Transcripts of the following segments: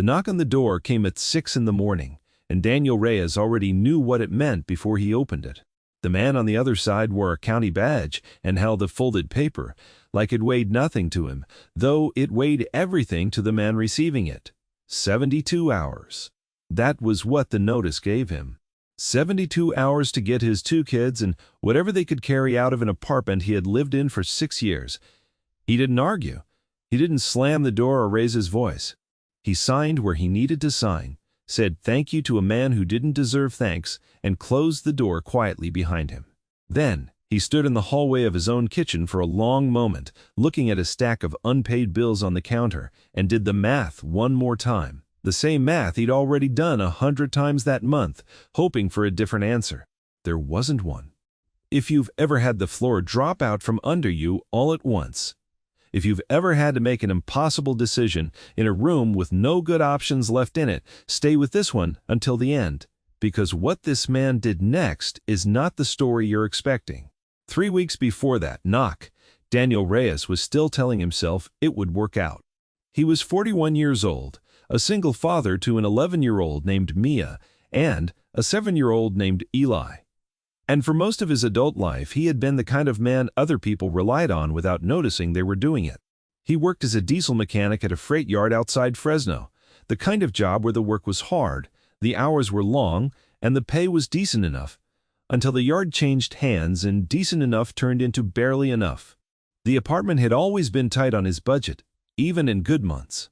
The knock on the door came at 6 in the morning, and Daniel Reyes already knew what it meant before he opened it. The man on the other side wore a county badge and held a folded paper, like it weighed nothing to him, though it weighed everything to the man receiving it. 72 hours. That was what the notice gave him. 72 hours to get his 2 kids and whatever they could carry out of an apartment he had lived in for 6 years. He didn't argue. He didn't slam the door or raise his voice. He signed where he needed to sign, said thank you to a man who didn't deserve thanks, and closed the door quietly behind him. Then, he stood in the hallway of his own kitchen for a long moment, looking at a stack of unpaid bills on the counter, and did the math one more time. The same math he'd already done 100 times that month, hoping for a different answer. There wasn't one. If you've ever had the floor drop out from under you all at once, if you've ever had to make an impossible decision in a room with no good options left in it, stay with this one until the end, because what this man did next is not the story you're expecting. 3 weeks before that knock, Daniel Reyes was still telling himself it would work out. He was 41 years old, a single father to an 11-year-old named Mia and a 7-year-old named Eli. And for most of his adult life, he had been the kind of man other people relied on without noticing they were doing it. He worked as a diesel mechanic at a freight yard outside Fresno, the kind of job where the work was hard, the hours were long, and the pay was decent enough, until the yard changed hands and decent enough turned into barely enough. The apartment had always been tight on his budget, even in good months.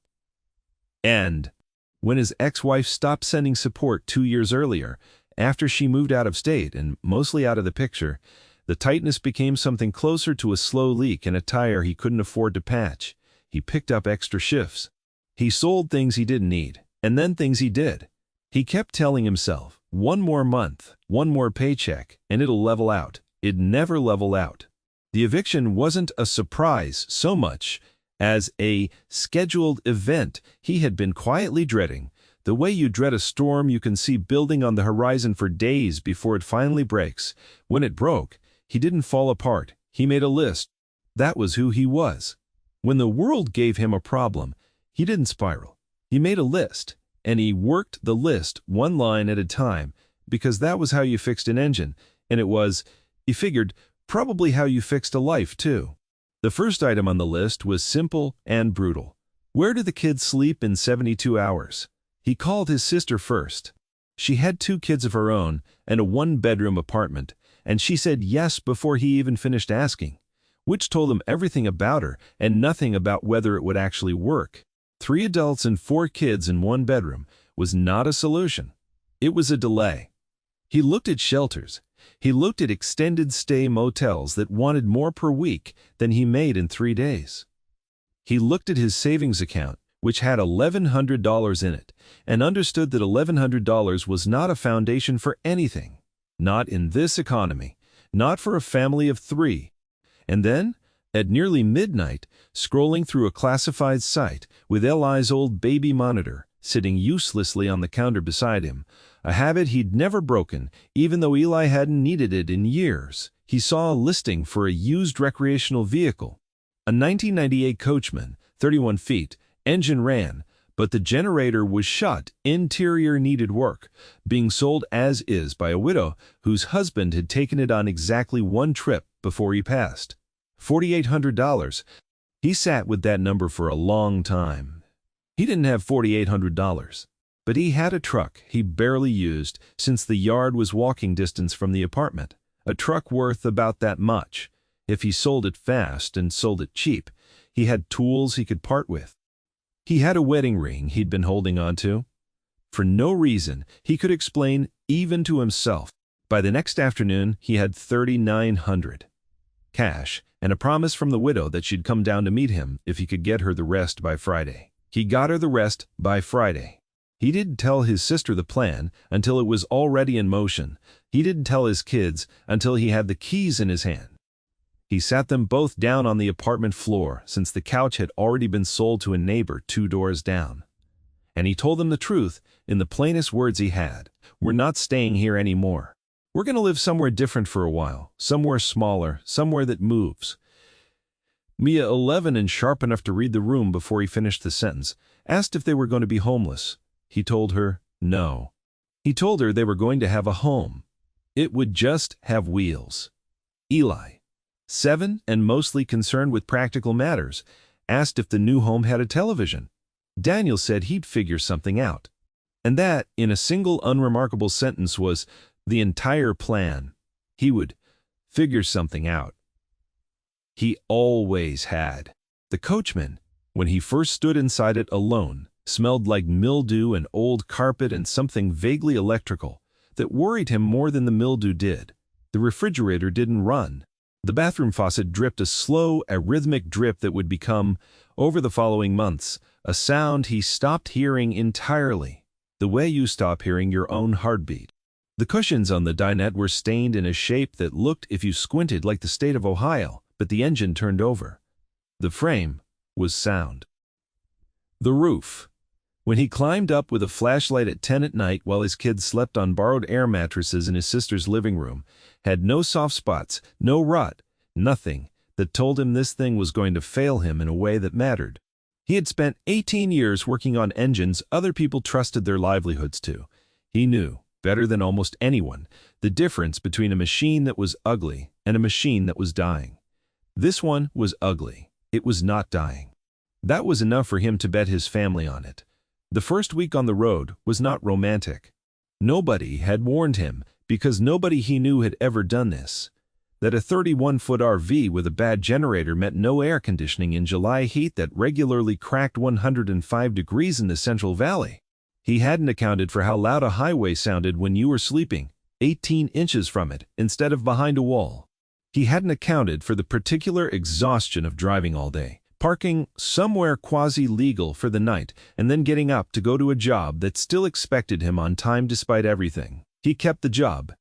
And when his ex-wife stopped sending support 2 years earlier, after she moved out of state and mostly out of the picture, the tightness became something closer to a slow leak in a tire he couldn't afford to patch. He picked up extra shifts. He sold things he didn't need, and then things he did. He kept telling himself, one more month, one more paycheck, and it'll level out. It never leveled out. The eviction wasn't a surprise so much as a scheduled event he had been quietly dreading, the way you dread a storm you can see building on the horizon for days before it finally breaks. When it broke, he didn't fall apart. He made a list. That was who he was. When the world gave him a problem, he didn't spiral. He made a list, and he worked the list one line at a time, because that was how you fixed an engine, and it was, he figured, probably how you fixed a life too. The first item on the list was simple and brutal. Where do the kids sleep in 72 hours? He called his sister first. She had 2 kids of her own and a 1-bedroom apartment, and she said yes before he even finished asking, which told him everything about her and nothing about whether it would actually work. 3 adults and 4 kids in 1 bedroom was not a solution. It was a delay. He looked at shelters. He looked at extended stay motels that wanted more per week than he made in 3 days. He looked at his savings account, which had $1,100 in it, and understood that $1,100 was not a foundation for anything. Not in this economy. Not for a family of 3. And then, at nearly midnight, scrolling through a classified site with Eli's old baby monitor sitting uselessly on the counter beside him, a habit he'd never broken, even though Eli hadn't needed it in years, he saw a listing for a used recreational vehicle. A 1998 Coachman, 31 feet, engine ran, but the generator was shut, interior needed work, being sold as is by a widow whose husband had taken it on exactly 1 trip before he passed. $4,800. He sat with that number for a long time. He didn't have $4,800, but he had a truck he barely used since the yard was walking distance from the apartment, a truck worth about that much. If he sold it fast and sold it cheap, he had tools he could part with. He had a wedding ring he'd been holding on to. For no reason he could explain even to himself. By the next afternoon, he had $3,900 cash and a promise from the widow that she'd come down to meet him if he could get her the rest by Friday. He got her the rest by Friday. He didn't tell his sister the plan until it was already in motion. He didn't tell his kids until he had the keys in his hand. He sat them both down on the apartment floor since the couch had already been sold to a neighbor 2 doors down. And he told them the truth in the plainest words he had. We're not staying here anymore. We're going to live somewhere different for a while, somewhere smaller, somewhere that moves. Mia, 11 and sharp enough to read the room before he finished the sentence, asked if they were going to be homeless. He told her no. He told her they were going to have a home. It would just have wheels. Eli, 7 and mostly concerned with practical matters, asked if the new home had a television. Daniel said he'd figure something out. And that, in a single unremarkable sentence, was the entire plan. He would figure something out. He always had. The coachman, when he first stood inside it alone, smelled like mildew and old carpet and something vaguely electrical that worried him more than the mildew did. The refrigerator didn't run. The bathroom faucet dripped a slow, arrhythmic drip that would become, over the following months, a sound he stopped hearing entirely, the way you stop hearing your own heartbeat. The cushions on the dinette were stained in a shape that looked, if you squinted, like the state of Ohio, but the engine turned over. The frame was sound. The roof. When he climbed up with a flashlight at 10 at night while his kids slept on borrowed air mattresses in his sister's living room, had no soft spots, no rut, nothing that told him this thing was going to fail him in a way that mattered. He had spent 18 years working on engines other people trusted their livelihoods to. He knew, better than almost anyone, the difference between a machine that was ugly and a machine that was dying. This one was ugly. It was not dying. That was enough for him to bet his family on it. The first week on the road was not romantic. Nobody had warned him, because nobody he knew had ever done this, that a 31-foot RV with a bad generator meant no air conditioning in July heat that regularly cracked 105 degrees in the Central Valley. He hadn't accounted for how loud a highway sounded when you were sleeping, 18 inches from it, instead of behind a wall. He hadn't accounted for the particular exhaustion of driving all day, parking somewhere quasi-legal for the night, and then getting up to go to a job that still expected him on time despite everything. He kept the job.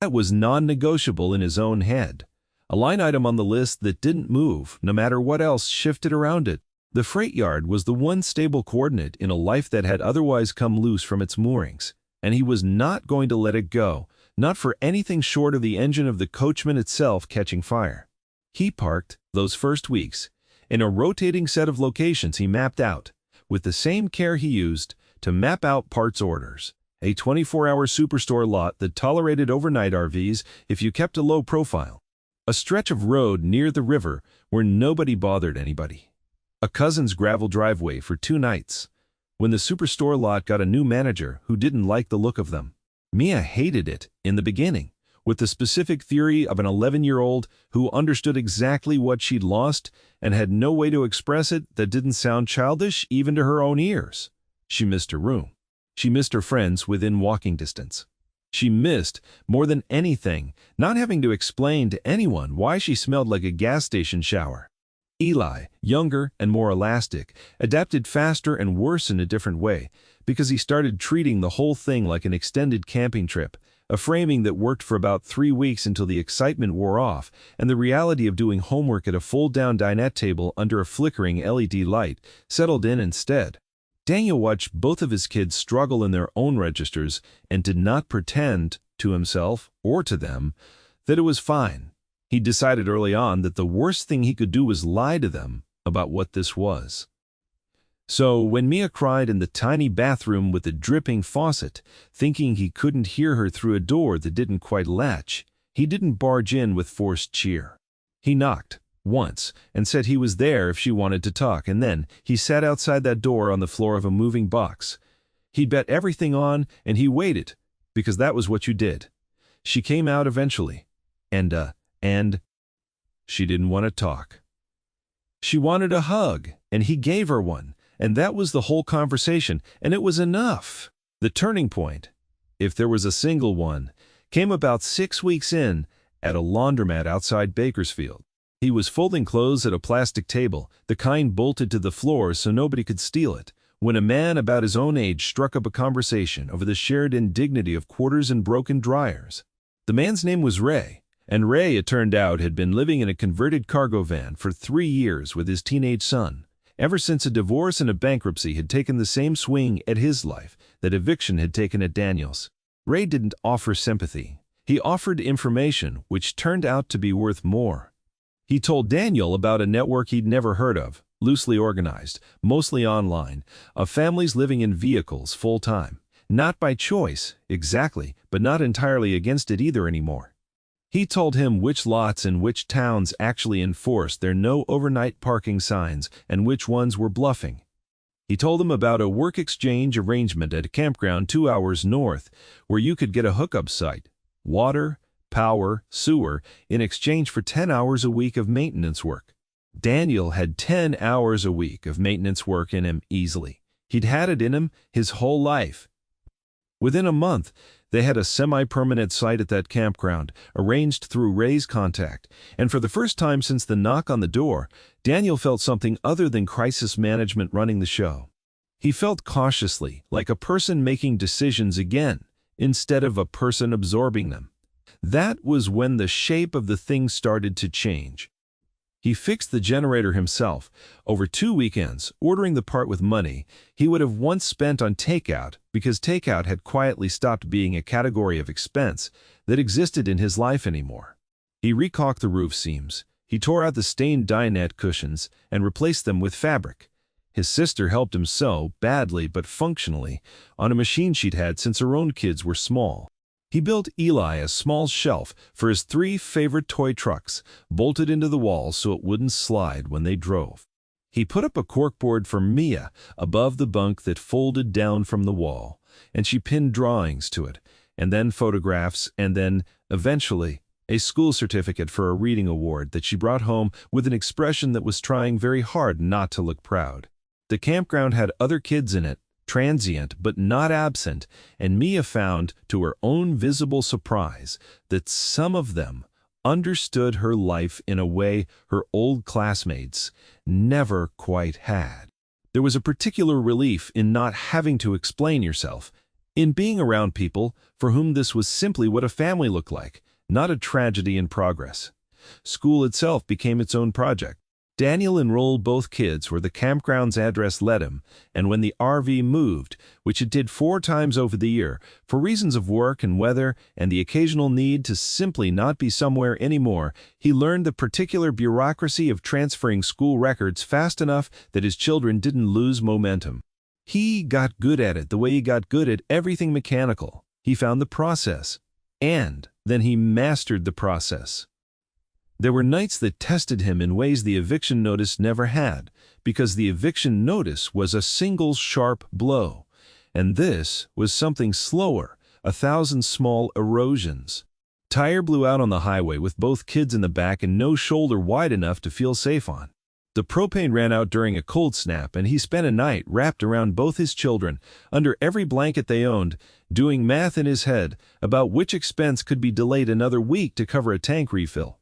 That was non-negotiable in his own head. A line item on the list that didn't move, no matter what else shifted around it. The freight yard was the one stable coordinate in a life that had otherwise come loose from its moorings, and he was not going to let it go, not for anything short of the engine of the coachman itself catching fire. He parked, those first weeks, in a rotating set of locations he mapped out, with the same care he used to map out parts orders. A 24-hour superstore lot that tolerated overnight RVs if you kept a low profile. A stretch of road near the river where nobody bothered anybody. A cousin's gravel driveway for 2 nights, when the superstore lot got a new manager who didn't like the look of them. Mia hated it in the beginning, with the specific theory of an 11-year-old who understood exactly what she'd lost and had no way to express it that didn't sound childish even to her own ears. She missed her room. She missed her friends within walking distance. She missed, more than anything, not having to explain to anyone why she smelled like a gas station shower. Eli, younger and more elastic, adapted faster and worse in a different way because he started treating the whole thing like an extended camping trip, a framing that worked for about 3 weeks until the excitement wore off and the reality of doing homework at a fold-down dinette table under a flickering LED light settled in instead. Daniel watched both of his kids struggle in their own registers and did not pretend, to himself or to them, that it was fine. He decided early on that the worst thing he could do was lie to them about what this was. So when Mia cried in the tiny bathroom with the dripping faucet, thinking he couldn't hear her through a door that didn't quite latch, he didn't barge in with forced cheer. He knocked once and said he was there if she wanted to talk, and then he sat outside that door on the floor of a moving box. He'd bet everything on, and he waited, because that was what you did. She came out eventually, and she didn't want to talk. She wanted a hug, and he gave her one, and that was the whole conversation, and it was enough. The turning point, if there was a single one, came about 6 weeks in at a laundromat outside Bakersfield. He was folding clothes at a plastic table, the kind bolted to the floor so nobody could steal it, when a man about his own age struck up a conversation over the shared indignity of quarters and broken dryers. The man's name was Reyes, and Reyes, it turned out, had been living in a converted cargo van for 3 years with his teenage son, ever since a divorce and a bankruptcy had taken the same swing at his life that eviction had taken at Daniel's. Reyes didn't offer sympathy. He offered information which turned out to be worth more. He told Daniel about a network he'd never heard of, loosely organized, mostly online, of families living in vehicles full-time. Not by choice, exactly, but not entirely against it either anymore. He told him which lots in which towns actually enforced their no overnight parking signs and which ones were bluffing. He told him about a work exchange arrangement at a campground 2 hours north where you could get a hookup site, water, power, sewer, in exchange for 10 hours a week of maintenance work. Daniel had 10 hours a week of maintenance work in him easily. He'd had it in him his whole life. Within a month, they had a semi-permanent site at that campground, arranged through Reyes contact, and for the first time since the knock on the door, Daniel felt something other than crisis management running the show. He felt cautiously, like a person making decisions again, instead of a person absorbing them. That was when the shape of the thing started to change. He fixed the generator himself, over 2 weekends, ordering the part with money he would have once spent on takeout because takeout had quietly stopped being a category of expense that existed in his life anymore. He recaulked the roof seams, he tore out the stained dinette cushions and replaced them with fabric. His sister helped him sew, badly but functionally, on a machine she'd had since her own kids were small. He built Eli a small shelf for his 3 favorite toy trucks, bolted into the wall so it wouldn't slide when they drove. He put up a corkboard for Mia above the bunk that folded down from the wall, and she pinned drawings to it, and then photographs, and then, eventually, a school certificate for a reading award that she brought home with an expression that was trying very hard not to look proud. The campground had other kids in it, transient but not absent, and Mia found, to her own visible surprise, that some of them understood her life in a way her old classmates never quite had. There was a particular relief in not having to explain yourself, in being around people for whom this was simply what a family looked like, not a tragedy in progress. School itself became its own project. Daniel enrolled both kids where the campground's address led him, and when the RV moved, which it did 4 times over the year, for reasons of work and weather and the occasional need to simply not be somewhere anymore, he learned the particular bureaucracy of transferring school records fast enough that his children didn't lose momentum. He got good at it the way he got good at everything mechanical. He found the process, and then he mastered the process. There were nights that tested him in ways the eviction notice never had, because the eviction notice was a single sharp blow, and this was something slower, 1,000 small erosions. Tire blew out on the highway with both kids in the back and no shoulder wide enough to feel safe on. The propane ran out during a cold snap, and he spent a night wrapped around both his children, under every blanket they owned, doing math in his head about which expense could be delayed another week to cover a tank refill.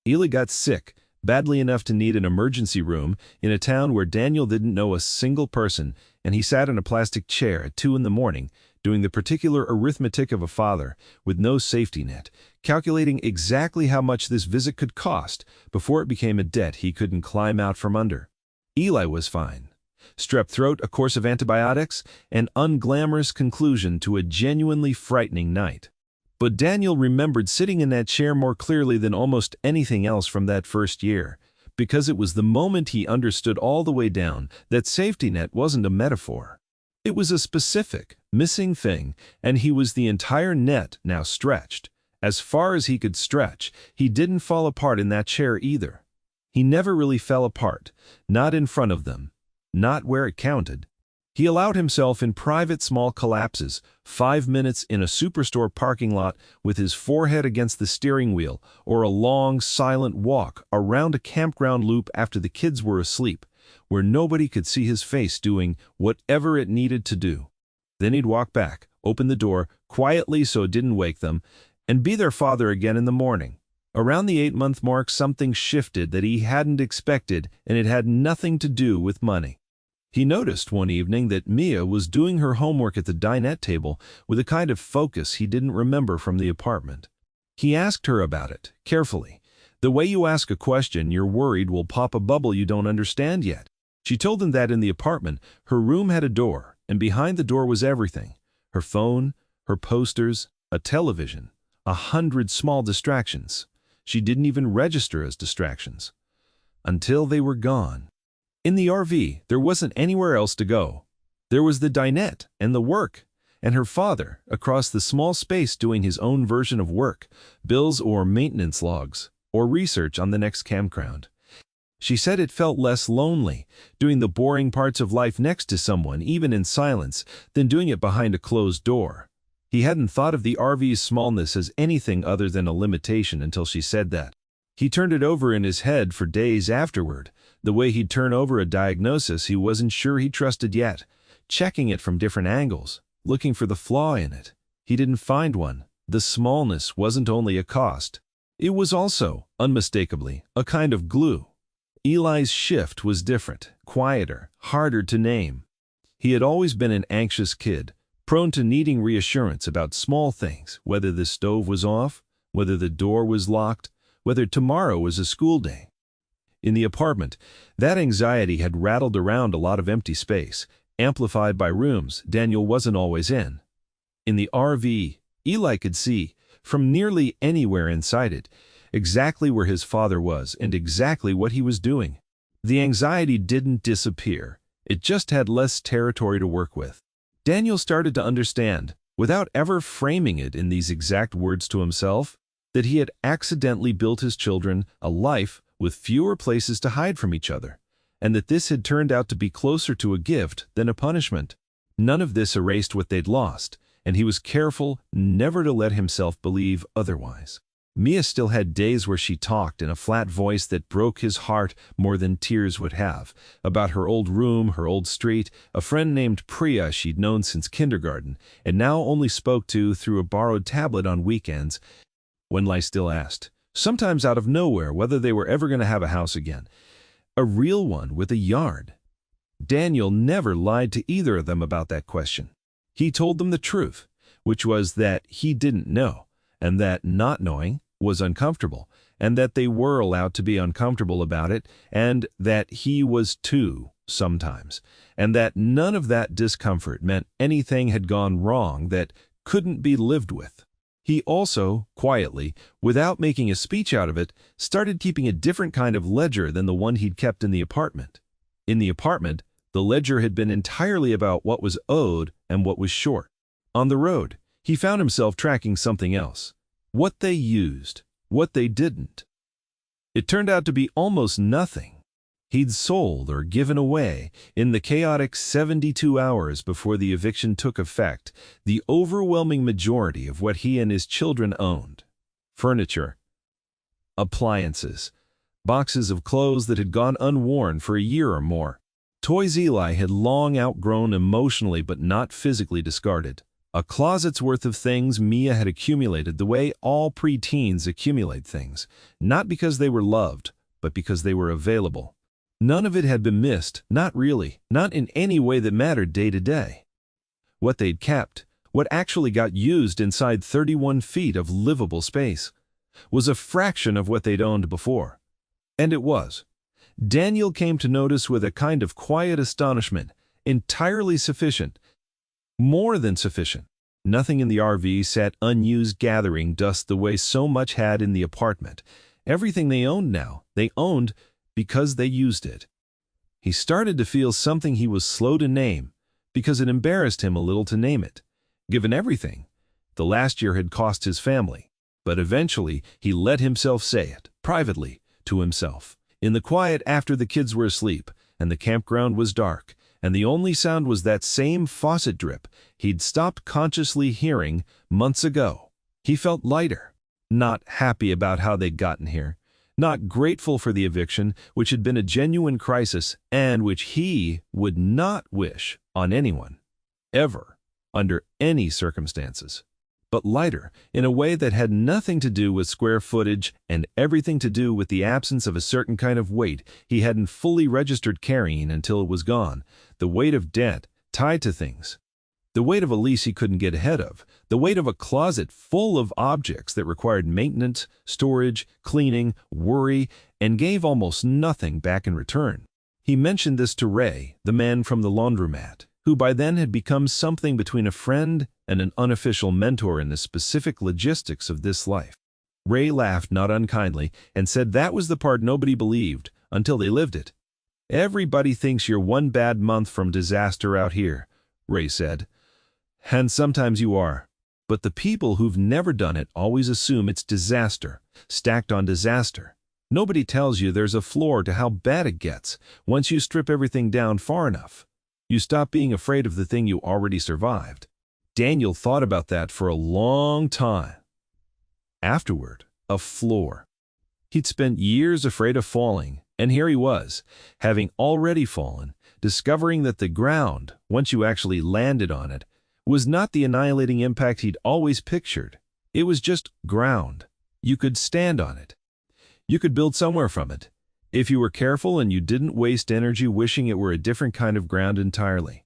Eli got sick, badly enough to need an emergency room, in a town where Daniel didn't know a single person, and he sat in a plastic chair at 2 in the morning, doing the particular arithmetic of a father, with no safety net, calculating exactly how much this visit could cost before it became a debt he couldn't climb out from under. Eli was fine. Strep throat, a course of antibiotics, an unglamorous conclusion to a genuinely frightening night. But Daniel remembered sitting in that chair more clearly than almost anything else from that first year, because it was the moment he understood all the way down that safety net wasn't a metaphor. It was a specific, missing thing, and he was the entire net now stretched. As far as he could stretch, he didn't fall apart in that chair either. He never really fell apart, not in front of them, not where it counted. He allowed himself in private small collapses, 5 minutes in a superstore parking lot with his forehead against the steering wheel, or a long, silent walk around a campground loop after the kids were asleep, where nobody could see his face doing whatever it needed to do. Then he'd walk back, open the door, quietly so it didn't wake them, and be their father again in the morning. Around the 8-month mark, something shifted that he hadn't expected, and it had nothing to do with money. He noticed one evening that Mia was doing her homework at the dinette table with a kind of focus he didn't remember from the apartment. He asked her about it, carefully. The way you ask a question you're worried will pop a bubble you don't understand yet. She told him that in the apartment, her room had a door, and behind the door was everything. Her phone, her posters, a television, 100 small distractions. she didn't even register as distractions. Until they were gone. In the RV, there wasn't anywhere else to go. There was the dinette and the work, and her father across the small space doing his own version of work, bills or maintenance logs, or research on the next campground. She said it felt less lonely, doing the boring parts of life next to someone, even in silence, than doing it behind a closed door. He hadn't thought of the RV's smallness as anything other than a limitation until she said that. He turned it over in his head for days afterward, the way he'd turn over a diagnosis he wasn't sure he trusted yet, checking it from different angles, looking for the flaw in it. He didn't find one. The smallness wasn't only a cost. It was also, unmistakably, a kind of glue. Eli's shift was different, quieter, harder to name. He had always been an anxious kid, prone to needing reassurance about small things, whether the stove was off, whether the door was locked, whether tomorrow was a school day. In the apartment, that anxiety had rattled around a lot of empty space, amplified by rooms Daniel wasn't always in. In the RV, Eli could see, from nearly anywhere inside it, exactly where his father was and exactly what he was doing. The anxiety didn't disappear. It just had less territory to work with. Daniel started to understand, without ever framing it in these exact words to himself, that he had accidentally built his children a life with fewer places to hide from each other, and that this had turned out to be closer to a gift than a punishment. None of this erased what they'd lost, and he was careful never to let himself believe otherwise. Mia still had days where she talked in a flat voice that broke his heart more than tears would have, about her old room, her old street, a friend named Priya she'd known since kindergarten, and now only spoke to through a borrowed tablet on weekends. When Lai still asked, sometimes out of nowhere, whether they were ever going to have a house again. A real one with a yard. Daniel never lied to either of them about that question. He told them the truth, which was that he didn't know, and that not knowing was uncomfortable, and that they were allowed to be uncomfortable about it, and that he was too, sometimes, and that none of that discomfort meant anything had gone wrong that couldn't be lived with. He also, quietly, without making a speech out of it, started keeping a different kind of ledger than the one he'd kept in the apartment. In the apartment, the ledger had been entirely about what was owed and what was short. On the road, he found himself tracking something else. What they used, what they didn't. It turned out to be almost nothing. He'd sold or given away, in the chaotic 72 hours before the eviction took effect, the overwhelming majority of what he and his children owned. Furniture, appliances, boxes of clothes that had gone unworn for a year or more. Toys Eli had long outgrown emotionally but not physically discarded. A closet's worth of things Mia had accumulated the way all preteens accumulate things, not because they were loved, but because they were available. None of it had been missed, not really, not in any way that mattered day to day. What they'd kept, what actually got used inside 31 feet of livable space, was a fraction of what they'd owned before. And it was. Daniel came to notice with a kind of quiet astonishment, entirely sufficient, more than sufficient. Nothing in the RV sat unused gathering dust the way so much had in the apartment. Everything they owned now, they owned because they used it. He started to feel something he was slow to name, because it embarrassed him a little to name it. Given everything, the last year had cost his family, but eventually he let himself say it, privately, to himself. In the quiet after the kids were asleep, and the campground was dark, and the only sound was that same faucet drip he'd stopped consciously hearing months ago. He felt lighter, not happy about how they'd gotten here, not grateful for the eviction, which had been a genuine crisis and which he would not wish on anyone, ever, under any circumstances, but lighter in a way that had nothing to do with square footage and everything to do with the absence of a certain kind of weight he hadn't fully registered carrying until it was gone, the weight of debt tied to things. The weight of a lease he couldn't get ahead of, the weight of a closet full of objects that required maintenance, storage, cleaning, worry, and gave almost nothing back in return. He mentioned this to Ray, the man from the laundromat, who by then had become something between a friend and an unofficial mentor in the specific logistics of this life. Ray laughed not unkindly and said that was the part nobody believed until they lived it. "Everybody thinks you're one bad month from disaster out here," Ray said. "And sometimes you are. But the people who've never done it always assume it's disaster, stacked on disaster. Nobody tells you there's a floor to how bad it gets once you strip everything down far enough. You stop being afraid of the thing you already survived." Daniel thought about that for a long time. Afterward, a floor. He'd spent years afraid of falling, and here he was, having already fallen, discovering that the ground, once you actually landed on it, was not the annihilating impact he'd always pictured. It was just ground. You could stand on it. You could build somewhere from it, if you were careful and you didn't waste energy wishing it were a different kind of ground entirely.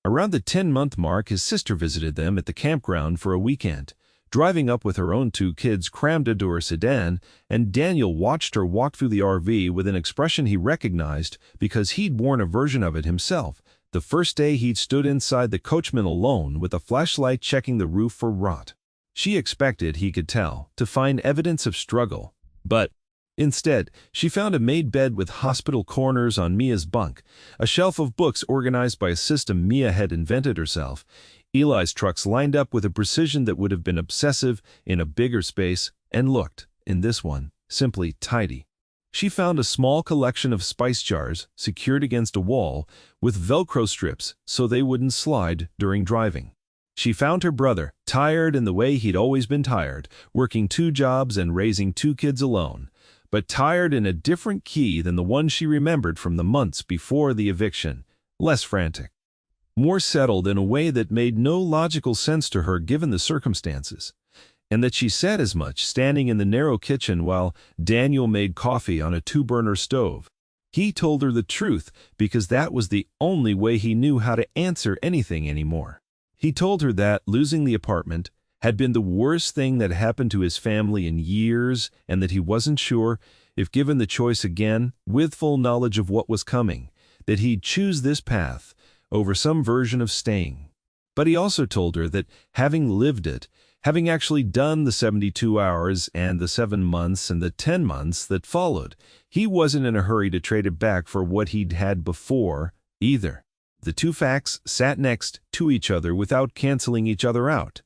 Around the 10-month mark, his sister visited them at the campground for a weekend, driving up with her own 2 kids crammed into her sedan, and Daniel watched her walk through the RV with an expression he recognized because he'd worn a version of it himself the first day he'd stood inside the coachman alone with a flashlight checking the roof for rot. She expected, he could tell, to find evidence of struggle, but instead, she found a made bed with hospital corners on Mia's bunk, a shelf of books organized by a system Mia had invented herself, Eli's trucks lined up with a precision that would have been obsessive in a bigger space and looked, in this one, simply tidy. She found a small collection of spice jars secured against a wall with Velcro strips so they wouldn't slide during driving. She found her brother, tired in the way he'd always been tired, working 2 jobs and raising 2 kids alone, but tired in a different key than the one she remembered from the months before the eviction, less frantic. More settled in a way that made no logical sense to her given the circumstances, and that she said as much standing in the narrow kitchen while Daniel made coffee on a 2-burner stove. He told her the truth because that was the only way he knew how to answer anything anymore. He told her that losing the apartment had been the worst thing that happened to his family in years and that he wasn't sure, if given the choice again, with full knowledge of what was coming, that he'd choose this path over some version of staying. But he also told her that having lived it, having actually done the 72 hours and the 7 months and the 10 months that followed, he wasn't in a hurry to trade it back for what he'd had before either. The 2 facts sat next to each other without canceling each other out.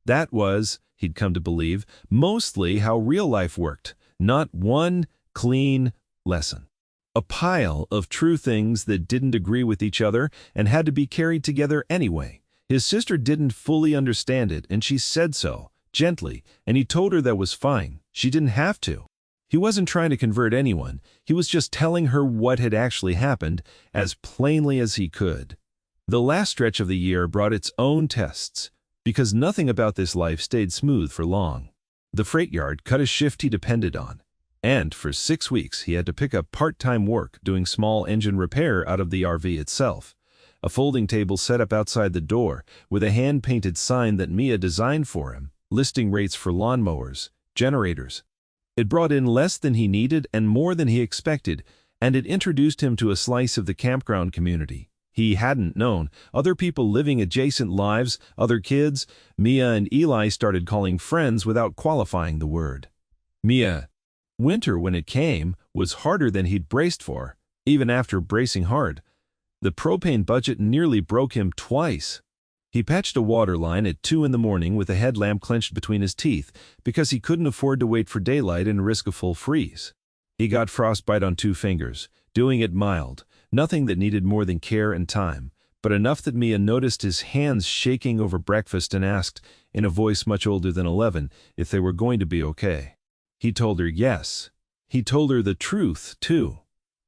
That was, he'd come to believe, mostly how real life worked, not one clean lesson. A pile of true things that didn't agree with each other and had to be carried together anyway. His sister didn't fully understand it, and she said so, gently, and he told her that was fine. She didn't have to. He wasn't trying to convert anyone. He was just telling her what had actually happened as plainly as he could. The last stretch of the year brought its own tests, because nothing about this life stayed smooth for long. The freight yard cut a shift he depended on, and for 6 weeks he had to pick up part-time work doing small engine repair out of the RV itself. A folding table set up outside the door with a hand-painted sign that Mia designed for him, listing rates for lawnmowers, generators. It brought in less than he needed and more than he expected, and it introduced him to a slice of the campground community he hadn't known, other people living adjacent lives, other kids. Mia and Eli started calling friends without qualifying the word. Mia. Winter, when it came, was harder than he'd braced for, even after bracing hard. The propane budget nearly broke him twice. He patched a water line at 2 in the morning with a headlamp clenched between his teeth because he couldn't afford to wait for daylight and risk a full freeze. He got frostbite on 2 fingers, doing it mild, nothing that needed more than care and time, but enough that Mia noticed his hands shaking over breakfast and asked, in a voice much older than 11, if they were going to be okay. He told her yes. He told her the truth, too,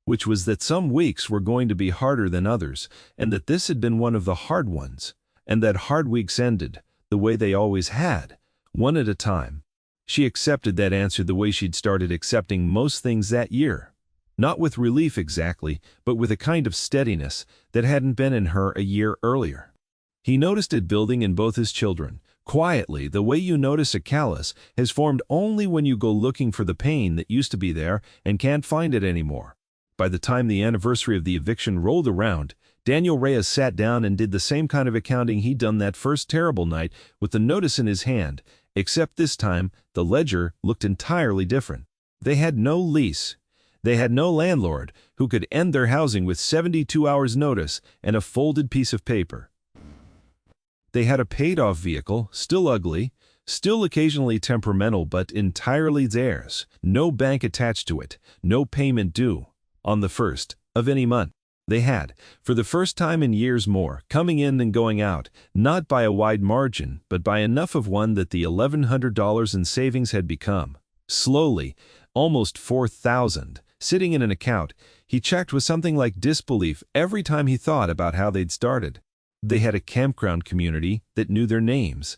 which was that some weeks were going to be harder than others, and that this had been one of the hard ones, and that hard weeks ended, the way they always had, one at a time. She accepted that answer the way she'd started accepting most things that year. Not with relief exactly, but with a kind of steadiness that hadn't been in her a year earlier. He noticed it building in both his children, quietly, the way you notice a callus has formed only when you go looking for the pain that used to be there and can't find it anymore. By the time the anniversary of the eviction rolled around, Daniel Reyes sat down and did the same kind of accounting he'd done that first terrible night with the notice in his hand, Except this time, the ledger looked entirely different. They had no lease. They had no landlord who could end their housing with 72 hours' notice and a folded piece of paper. They had a paid-off vehicle, still ugly, still occasionally temperamental but entirely theirs, no bank attached to it, no payment due, on the first of any month. They had, for the first time in years more, coming in and going out, not by a wide margin, but by enough of one that the $1,100 in savings had become, slowly, almost $4,000, sitting in an account he checked with something like disbelief every time he thought about how they'd started. They had a campground community that knew their names.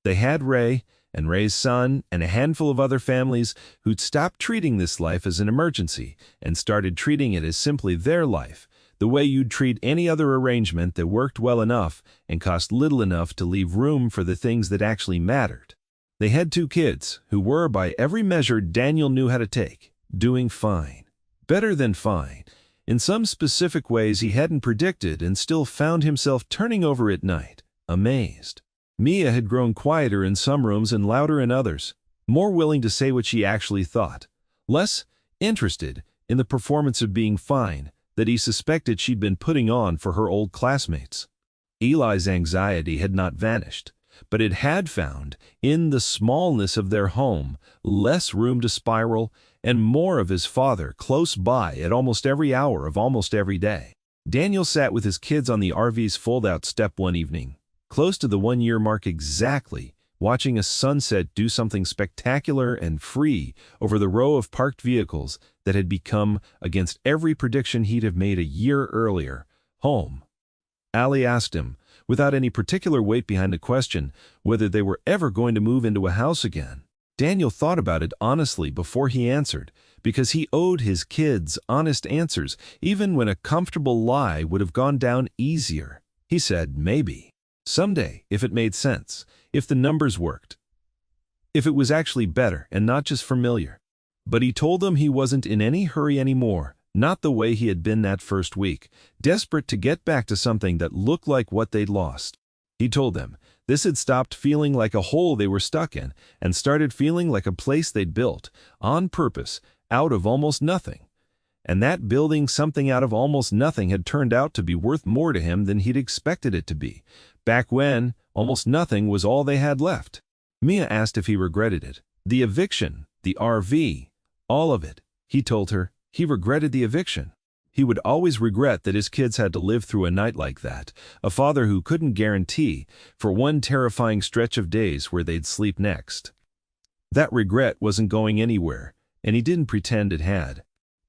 They had Ray and Ray's son and a handful of other families who'd stopped treating this life as an emergency and started treating it as simply their life, the way you'd treat any other arrangement that worked well enough and cost little enough to leave room for the things that actually mattered. They had 2 kids who were, by every measure Daniel knew how to take, doing fine. Better than fine. In some specific ways he hadn't predicted and still found himself turning over at night, amazed. Mia had grown quieter in some rooms and louder in others, more willing to say what she actually thought, less interested in the performance of being fine that he suspected she'd been putting on for her old classmates. Eli's anxiety had not vanished, but it had found, in the smallness of their home, less room to spiral and more of his father close by at almost every hour of almost every day. Daniel sat with his kids on the RV's fold-out step one evening, close to the 1-year mark exactly, watching a sunset do something spectacular and free over the row of parked vehicles that had become, against every prediction he'd have made a year earlier, home. Allie asked him, without any particular weight behind the question, whether they were ever going to move into a house again. Daniel thought about it honestly before he answered, because he owed his kids honest answers, even when a comfortable lie would have gone down easier. He said, maybe. Someday, if it made sense, if the numbers worked, if it was actually better and not just familiar. But he told them he wasn't in any hurry anymore, not the way he had been that first week, desperate to get back to something that looked like what they'd lost. He told them this had stopped feeling like a hole they were stuck in and started feeling like a place they'd built, on purpose, out of almost nothing. And that building something out of almost nothing had turned out to be worth more to him than he'd expected it to be, back when almost nothing was all they had left. Mia asked if he regretted it. The eviction, the RV, all of it. He told her he regretted the eviction. He would always regret that his kids had to live through a night like that, a father who couldn't guarantee for one terrifying stretch of days where they'd sleep next. That regret wasn't going anywhere, and he didn't pretend it had.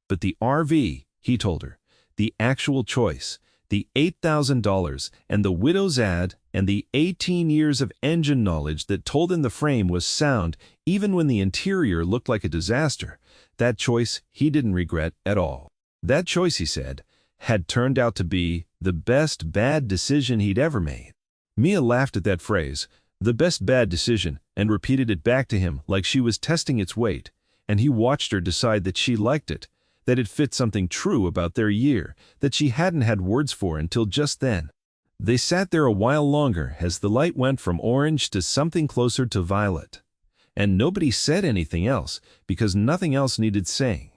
But the RV, he told her, the actual choice, the $8,000 and the widow's ad and the 18 years of engine knowledge that told him the frame was sound even when the interior looked like a disaster, that choice he didn't regret at all. That choice, he said, had turned out to be the best bad decision he'd ever made. Mia laughed at that phrase, the best bad decision, and repeated it back to him like she was testing its weight, and he watched her decide that she liked it, that it fit something true about their year that she hadn't had words for until just then. They sat there a while longer as the light went from orange to something closer to violet. And nobody said anything else because nothing else needed saying.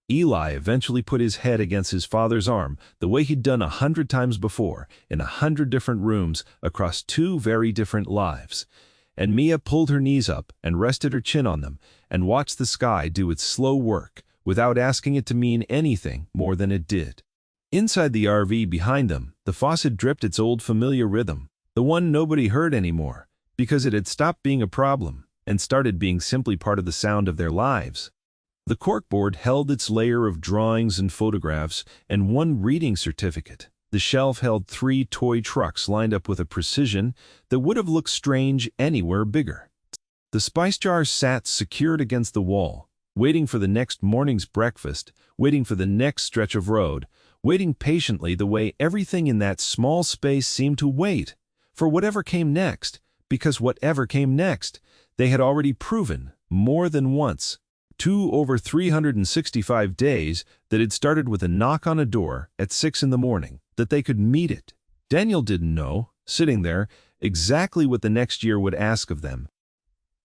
Eli eventually put his head against his father's arm the way he'd done 100 times before in 100 different rooms across 2 very different lives. And Mia pulled her knees up and rested her chin on them and watched the sky do its slow work without asking it to mean anything more than it did. Inside the RV behind them, the faucet dripped its old familiar rhythm, the one nobody heard anymore, because it had stopped being a problem and started being simply part of the sound of their lives. The corkboard held its layer of drawings and photographs and 1 reading certificate. The shelf held 3 toy trucks lined up with a precision that would have looked strange anywhere bigger. The spice jar sat secured against the wall, waiting for the next morning's breakfast, waiting for the next stretch of road, waiting patiently the way everything in that small space seemed to wait for whatever came next, because whatever came next, they had already proven more than once. 2 over 365 days that had started with a knock on a door at 6 in the morning, that they could meet it. Daniel didn't know, sitting there, exactly what the next year would ask of them.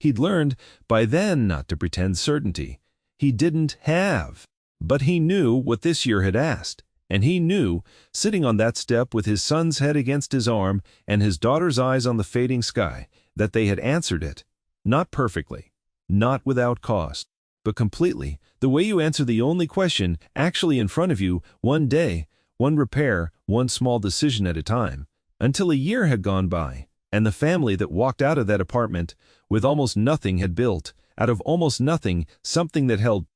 He'd learned by then not to pretend certainty. He didn't have. But he knew what this year had asked. And he knew, sitting on that step with his son's head against his arm and his daughter's eyes on the fading sky, that they had answered it. Not perfectly, not without cost, but completely, the way you answer the only question actually in front of you, one day, one repair, one small decision at a time, until a year had gone by, and the family that walked out of that apartment with almost nothing had built, out of almost nothing, something that held